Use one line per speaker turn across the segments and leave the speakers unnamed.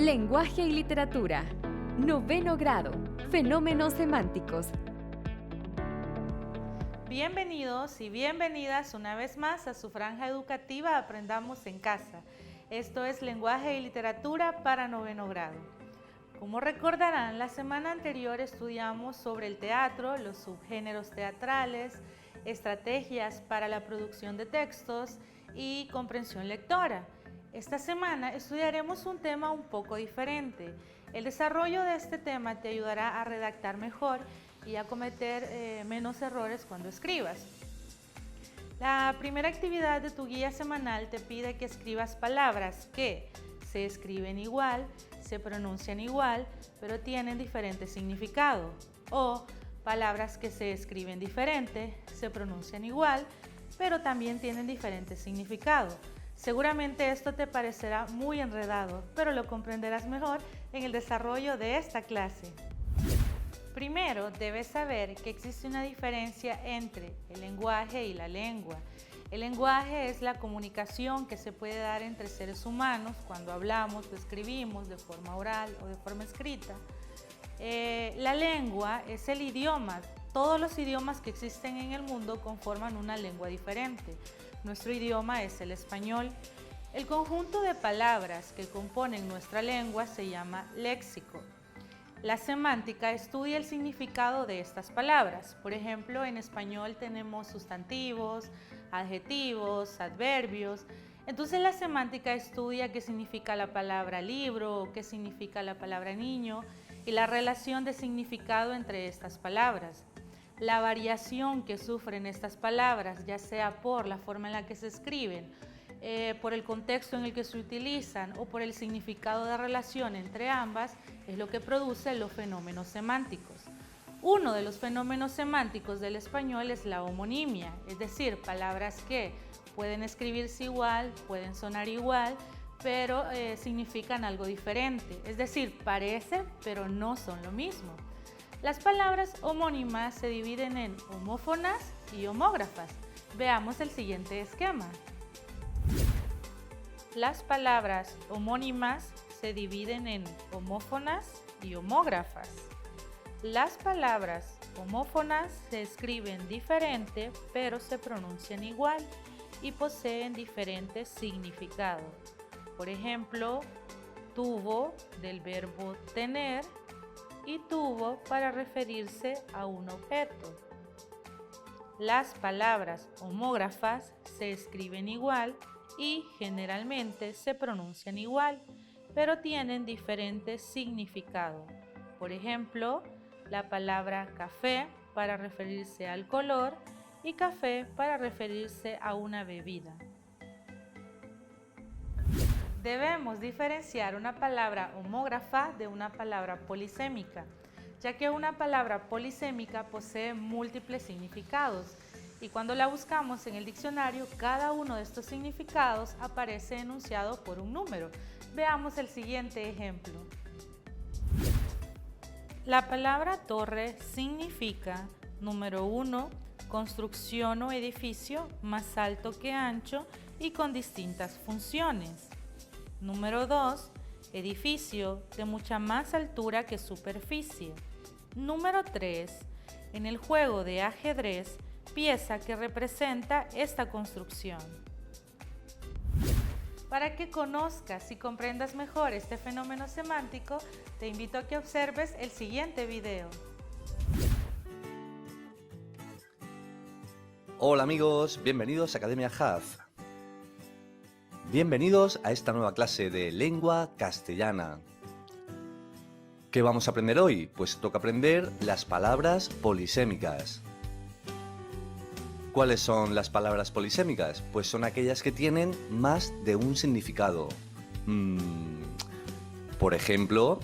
Lenguaje y literatura. Noveno grado. Fenómenos semánticos.
Bienvenidos y bienvenidas una vez más a su franja educativa Aprendamos en Casa. Esto es Lenguaje y Literatura para noveno grado. Como recordarán, la semana anterior estudiamos sobre el teatro, los subgéneros teatrales, estrategias para la producción de textos y comprensión lectora. Esta semana estudiaremos un tema un poco diferente. El desarrollo de este tema te ayudará a redactar mejor y a cometer menos errores cuando escribas. La primera actividad de tu guía semanal te pide que escribas palabras que se escriben igual, se pronuncian igual, pero tienen diferente significado, o palabras que se escriben diferente, se pronuncian igual, pero también tienen diferente significado. Seguramente esto te parecerá muy enredado, pero lo comprenderás mejor en el desarrollo de esta clase. Primero, debes saber que existe una diferencia entre el lenguaje y la lengua. El lenguaje es la comunicación que se puede dar entre seres humanos cuando hablamos o escribimos de forma oral o de forma escrita. La lengua es el idioma. Todos los idiomas que existen en el mundo conforman una lengua diferente. Nuestro idioma es el español. El conjunto de palabras que componen nuestra lengua se llama léxico. La semántica estudia el significado de estas palabras. Por ejemplo, en español tenemos sustantivos, adjetivos, adverbios. Entonces la semántica estudia qué significa la palabra libro, qué significa la palabra niño y la relación de significado entre estas palabras. La variación que sufren estas palabras, ya sea por la forma en la que se escriben, por el contexto en el que se utilizan o por el significado de relación entre ambas, es lo que produce los fenómenos semánticos. Uno de los fenómenos semánticos del español es la homonimia, es decir, palabras que pueden escribirse igual, pueden sonar igual, pero significan algo diferente, es decir, parecen pero no son lo mismo. Las palabras homónimas se dividen en homófonas y homógrafas. Veamos el siguiente esquema. Las palabras homónimas se dividen en homófonas y homógrafas. Las palabras homófonas se escriben diferente, pero se pronuncian igual y poseen diferentes significados. Por ejemplo, tuvo del verbo tener y tuvo para referirse a un objeto. Las palabras homógrafas se escriben igual y generalmente se pronuncian igual, pero tienen diferentes significados. Por ejemplo, la palabra café para referirse al color y café para referirse a una bebida. Debemos diferenciar una palabra homógrafa de una palabra polisémica, ya que una palabra polisémica posee múltiples significados y cuando la buscamos en el diccionario, cada uno de estos significados aparece enunciado por un número. Veamos el siguiente ejemplo. La palabra torre significa, número 1, construcción o edificio más alto que ancho y con distintas funciones. Número 2, edificio de mucha más altura que superficie. Número 3, en el juego de ajedrez, pieza que representa esta construcción. Para que conozcas y comprendas mejor este fenómeno semántico, te invito a que observes el siguiente video.
Hola amigos, bienvenidos a Academia Haz. Bienvenidos a esta nueva clase de lengua castellana. ¿Qué vamos a aprender hoy? Pues toca aprender las palabras polisémicas. ¿Cuáles son las palabras polisémicas? Pues son aquellas que tienen más de un significado. Por ejemplo,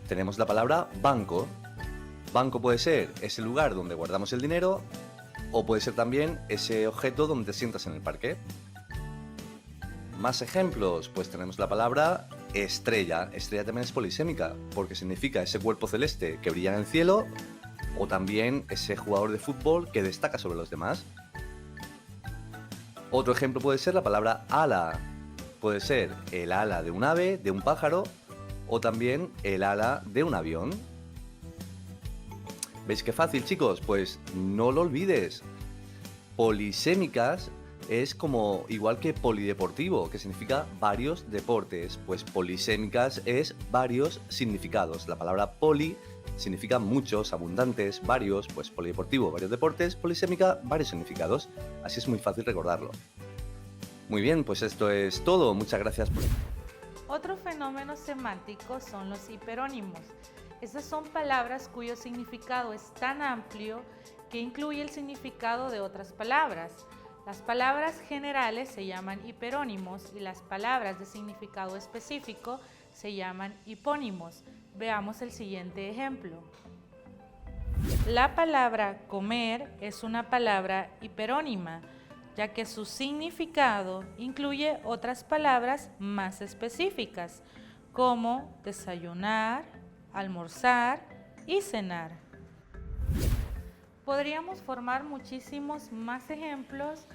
tenemos la palabra banco. Banco puede ser ese lugar donde guardamos el dinero o puede ser también ese objeto donde te sientas en el parque. Más ejemplos, pues tenemos la palabra estrella. Estrella también es polisémica porque significa ese cuerpo celeste que brilla en el cielo o también ese jugador de fútbol que destaca sobre los demás. Otro ejemplo puede ser la palabra ala. Puede ser el ala de un ave, de un pájaro o también el ala de un avión. ¿Veis qué fácil, chicos? Pues no lo olvides. Polisémicas es como igual que polideportivo, que significa varios deportes. Pues polisémicas es varios significados. La palabra poli significa muchos, abundantes, varios, pues polideportivo, varios deportes, polisémica, varios significados. Así es muy fácil recordarlo. Muy bien, pues esto es todo. Muchas gracias por...
Otro fenómeno semántico son los hiperónimos. Estas son palabras cuyo significado es tan amplio que incluye el significado de otras palabras. Las palabras generales se llaman hiperónimos y las palabras de significado específico se llaman hipónimos. Veamos el siguiente ejemplo. La palabra comer es una palabra hiperónima, ya que su significado incluye otras palabras más específicas, como desayunar, almorzar y cenar. Podríamos formar muchísimos más ejemplos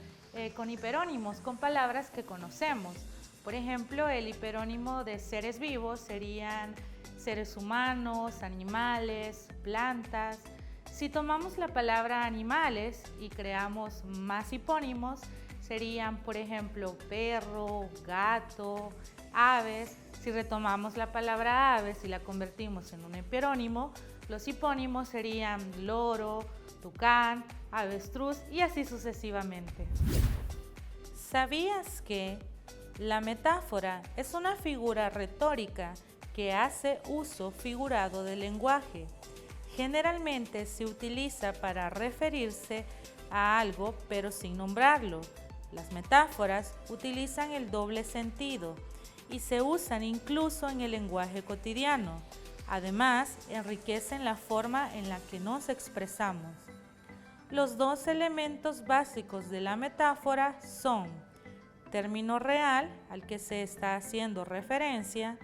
con hiperónimos, con palabras que conocemos. Por ejemplo, el hiperónimo de seres vivos serían seres humanos, animales, plantas. Si tomamos la palabra animales y creamos más hipónimos, serían, por ejemplo, perro, gato, aves. Si retomamos la palabra aves y la convertimos en un hiperónimo, los hipónimos serían loro, tucán, avestruz y así sucesivamente. ¿Sabías que la metáfora es una figura retórica que hace uso figurado del lenguaje? Generalmente se utiliza para referirse a algo pero sin nombrarlo. Las metáforas utilizan el doble sentido y se usan incluso en el lenguaje cotidiano. Además, enriquecen la forma en la que nos expresamos. Los dos elementos básicos de la metáfora son término real, al que se está haciendo referencia,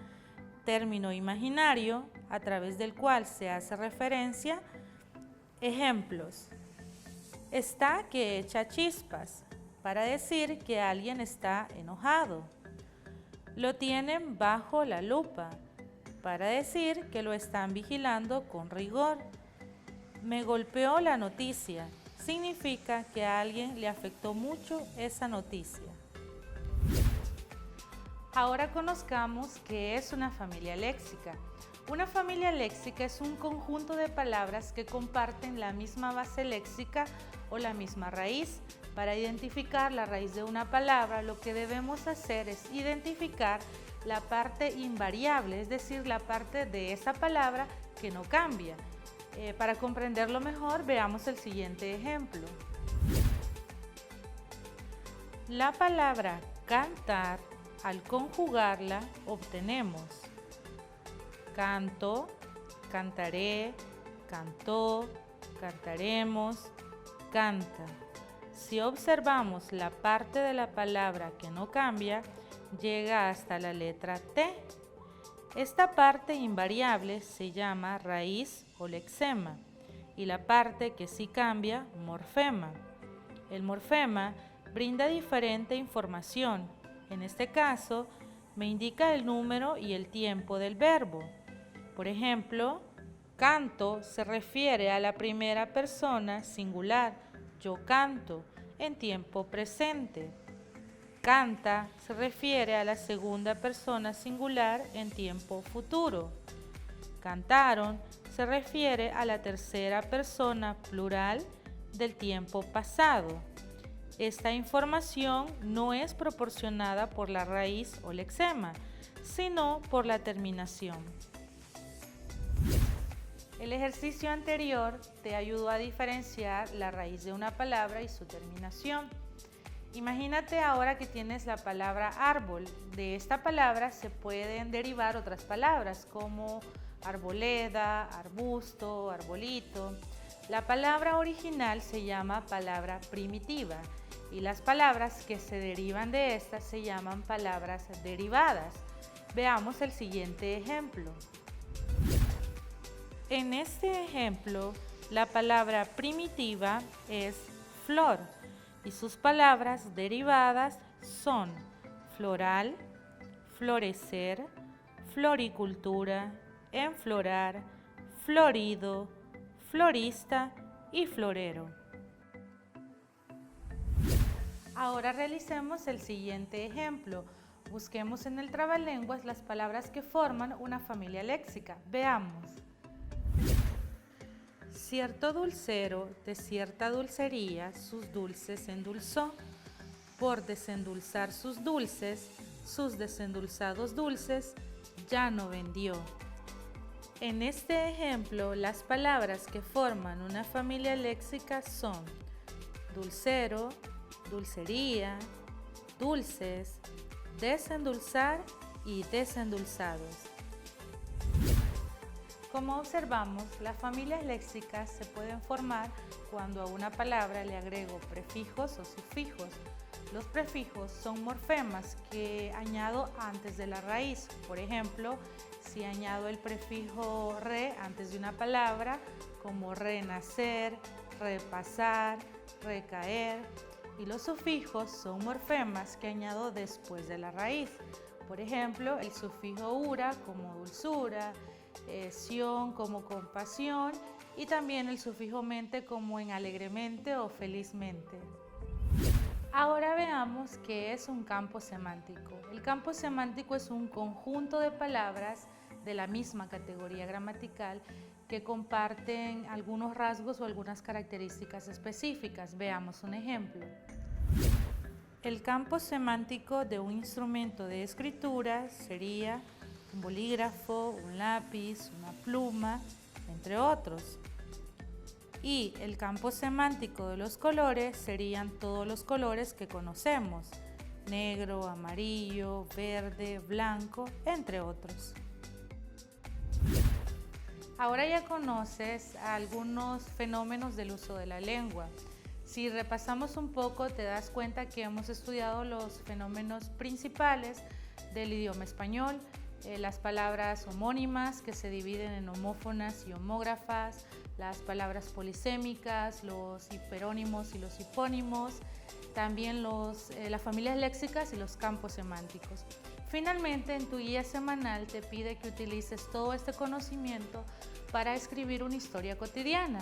término imaginario, a través del cual se hace referencia. Ejemplos: está que echa chispas, para decir que alguien está enojado. Lo tienen bajo la lupa, para decir que lo están vigilando con rigor. Me golpeó la noticia, significa que a alguien le afectó mucho esa noticia. Ahora conozcamos qué es una familia léxica. Una familia léxica es un conjunto de palabras que comparten la misma base léxica o la misma raíz. Para identificar la raíz de una palabra, lo que debemos hacer es identificar la parte invariable, es decir, la parte de esa palabra que no cambia. Para comprenderlo mejor, veamos el siguiente ejemplo. La palabra cantar, al conjugarla, obtenemos canto, cantaré, cantó, cantaremos, canta. Si observamos la parte de la palabra que no cambia, llega hasta la letra T. Esta parte invariable se llama raíz o lexema y la parte que sí cambia, morfema. El morfema brinda diferente información. En este caso, me indica el número y el tiempo del verbo. Por ejemplo, canto se refiere a la primera persona singular, yo canto, en tiempo presente. Canta se refiere a la segunda persona singular en tiempo futuro. Cantaron se refiere a la tercera persona plural del tiempo pasado. Esta información no es proporcionada por la raíz o lexema, sino por la terminación. El ejercicio anterior te ayudó a diferenciar la raíz de una palabra y su terminación. Imagínate ahora que tienes la palabra árbol. De esta palabra se pueden derivar otras palabras como arboleda, arbusto, arbolito. La palabra original se llama palabra primitiva y las palabras que se derivan de esta se llaman palabras derivadas. Veamos el siguiente ejemplo. En este ejemplo, la palabra primitiva es flor y sus palabras derivadas son floral, florecer, floricultura, enflorar, florido, florista y florero. Ahora realicemos el siguiente ejemplo. Busquemos en el trabalenguas las palabras que forman una familia léxica. Veamos. Cierto dulcero de cierta dulcería sus dulces endulzó. Por desendulzar sus dulces, sus desendulzados dulces ya no vendió. En este ejemplo, las palabras que forman una familia léxica son dulcero, dulcería, dulces, desendulzar y desendulzados. Como observamos, las familias léxicas se pueden formar cuando a una palabra le agrego prefijos o sufijos. Los prefijos son morfemas que añado antes de la raíz. Por ejemplo, si añado el prefijo re antes de una palabra, como renacer, repasar, recaer. Y los sufijos son morfemas que añado después de la raíz. Por ejemplo, el sufijo ura como dulzura, sion como compasión y también el sufijo mente como en alegremente o felizmente. Ahora veamos qué es un campo semántico. El campo semántico es un conjunto de palabras de la misma categoría gramatical que comparten algunos rasgos o algunas características específicas. Veamos un ejemplo. El campo semántico de un instrumento de escritura sería un bolígrafo, un lápiz, una pluma, entre otros. Y el campo semántico de los colores serían todos los colores que conocemos: negro, amarillo, verde, blanco, entre otros. Ahora ya conoces algunos fenómenos del uso de la lengua. Si repasamos un poco, te das cuenta que hemos estudiado los fenómenos principales del idioma español, las palabras homónimas que se dividen en homófonas y homógrafas, las palabras polisémicas, los hiperónimos y los hipónimos, también las familias léxicas y los campos semánticos. Finalmente, en tu guía semanal te pide que utilices todo este conocimiento para escribir una historia cotidiana.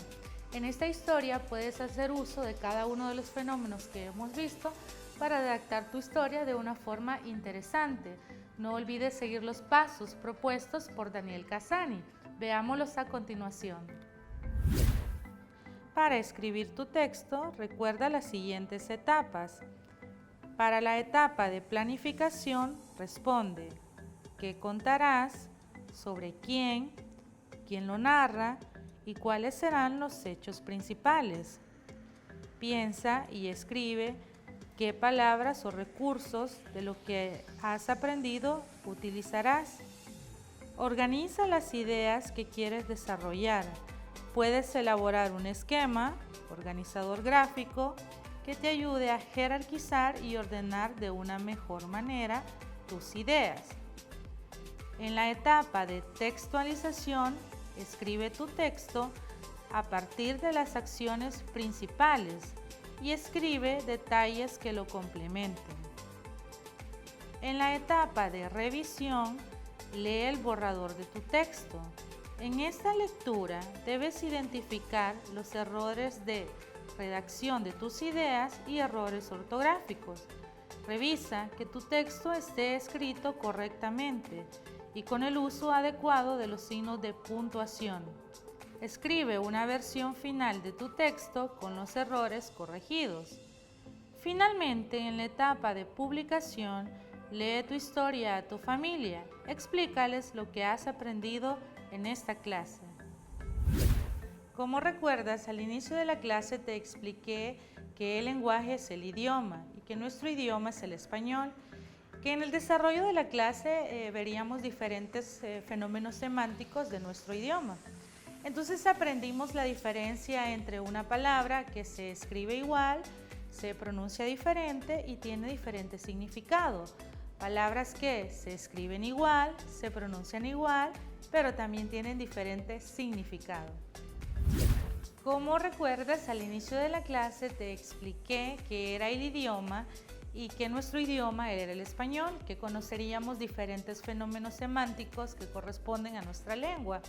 En esta historia puedes hacer uso de cada uno de los fenómenos que hemos visto para redactar tu historia de una forma interesante. No olvides seguir los pasos propuestos por Daniel Casani. Veámoslos a continuación. Para escribir tu texto, recuerda las siguientes etapas. Para la etapa de planificación, responde: ¿qué contarás? ¿Sobre quién? ¿Quién lo narra? ¿Y cuáles serán los hechos principales? Piensa y escribe qué palabras o recursos de lo que has aprendido utilizarás. Organiza las ideas que quieres desarrollar. Puedes elaborar un esquema, organizador gráfico, que te ayude a jerarquizar y ordenar de una mejor manera tus ideas. En la etapa de textualización, escribe tu texto a partir de las acciones principales y escribe detalles que lo complementen. En la etapa de revisión, lee el borrador de tu texto. En esta lectura debes identificar los errores de redacción de tus ideas y errores ortográficos. Revisa que tu texto esté escrito correctamente y con el uso adecuado de los signos de puntuación. Escribe una versión final de tu texto con los errores corregidos. Finalmente, en la etapa de publicación, lee tu historia a tu familia. Explícales lo que has aprendido en esta clase. Como recuerdas, al inicio de la clase te expliqué que el lenguaje es el idioma y que nuestro idioma es el español, que en el desarrollo de la clase veríamos diferentes fenómenos semánticos de nuestro idioma. Entonces aprendimos la diferencia entre una palabra que se escribe igual, se pronuncia diferente y tiene diferente significado. Palabras que se escriben igual, se pronuncian igual, pero también tienen diferente significado. Como recuerdas, al inicio de la clase te expliqué qué era el idioma y que nuestro idioma era el español, que conoceríamos diferentes fenómenos semánticos que corresponden a nuestra lengua,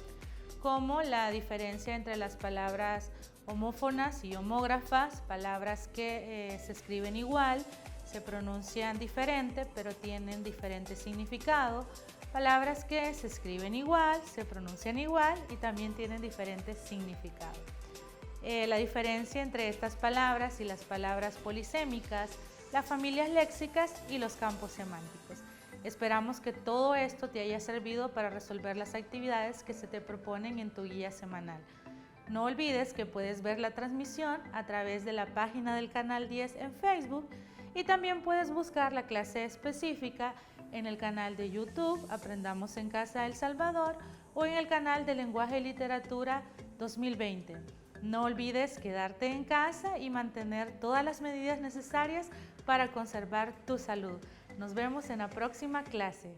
como la diferencia entre las palabras homófonas y homógrafas, palabras que se escriben igual, se pronuncian diferente, pero tienen diferente significado, palabras que se escriben igual, se pronuncian igual y también tienen diferentes significados. La diferencia entre estas palabras y las palabras polisémicas, las familias léxicas y los campos semánticos. Esperamos que todo esto te haya servido para resolver las actividades que se te proponen en tu guía semanal. No olvides que puedes ver la transmisión a través de la página del Canal 10 en Facebook y también puedes buscar la clase específica en el canal de YouTube Aprendamos en Casa El Salvador o en el canal de Lenguaje y Literatura 2020. No olvides quedarte en casa y mantener todas las medidas necesarias para conservar tu salud. Nos vemos en la próxima clase.